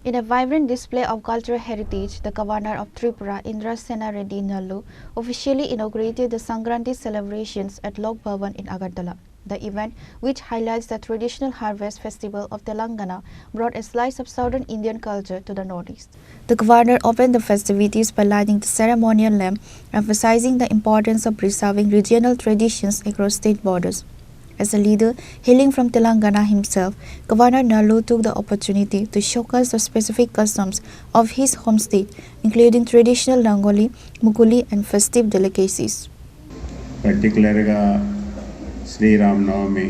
In a vibrant display of cultural heritage, the Governor of Tripura, Indra Sena Reddy Nallu, officially inaugurated the Sankranti celebrations at Lok Bhavan in Agartala. The event, which highlights the traditional harvest festival of Telangana, brought a slice of southern Indian culture to the northeast. The Governor opened the festivities by lighting the ceremonial lamp, emphasizing the importance of preserving regional traditions across state borders. As a leader hailing from Telangana himself, Governor Nallu took the opportunity to showcase the specific customs of his home state, including traditional Rangoli, Muguli and festive delicacies. Particularly, Sri Ram Navami,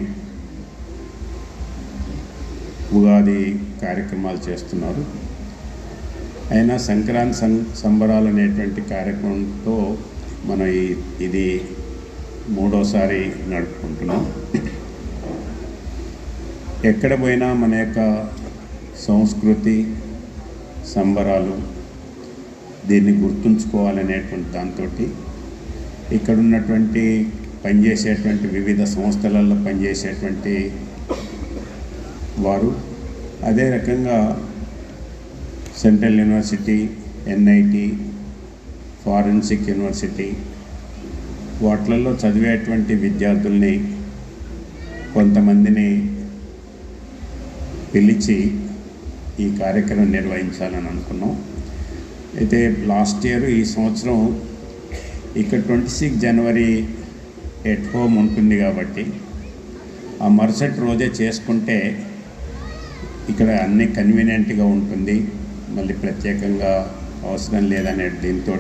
Ugadi కార్యక్రమాలు చేస్తున్నారు. అయినా సంక్రాంతి సంబరాలు అనేటువంటి కార్యక్రమంతో మనం ఇది మూడోసారి నడుపుకుంటున్నాం. ఎక్కడ పోయినా మన యొక్క సంస్కృతి సంబరాలు దీన్ని గుర్తుంచుకోవాలనేటువంటి దాంతో ఇక్కడ ఉన్నటువంటి పనిచేసేటువంటి వివిధ సంస్థలలో పనిచేసేటువంటి వారు అదే రకంగా central university, NIT, forensic university వాట్లలో చదివేటువంటి విద్యార్థుల్ని కొంతమందిని పిలిచి ఈ కార్యక్రమం నిర్వహించాలని అనుకున్నాం. అయితే లాస్ట్ ఇయర్ ఈ సంవత్సరం ఇక్కడ 26 జనవరి ఎట్ హోమ్ ఉంటుంది కాబట్టి ఆ మరుసటి రోజే చేసుకుంటే ఇక్కడ అన్ని కన్వీనియంట్గా ఉంటుంది, మళ్ళీ ప్రత్యేకంగా అవసరం లేదనే దీంతో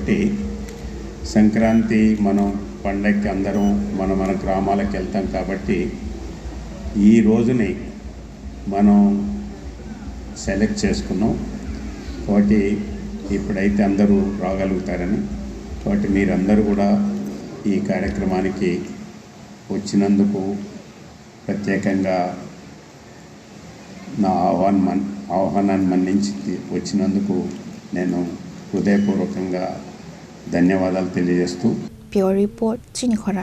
సంక్రాంతి మనం పండగకి అందరం మన గ్రామాలకు వెళ్తాం కాబట్టి ఈ రోజుని మనం సెలెక్ట్ చేసుకున్నాం. కాబట్టి ఇప్పుడైతే అందరూ రాగలుగుతారని, కాబట్టి మీరందరూ కూడా ఈ కార్యక్రమానికి వచ్చినందుకు ప్రత్యేకంగా నా ఆహ్వానాన్ని మన్నించి వచ్చినందుకు నేను హృదయపూర్వకంగా ధన్యవాదాలు తెలియజేస్తూ. Pure Report, Chinikhora.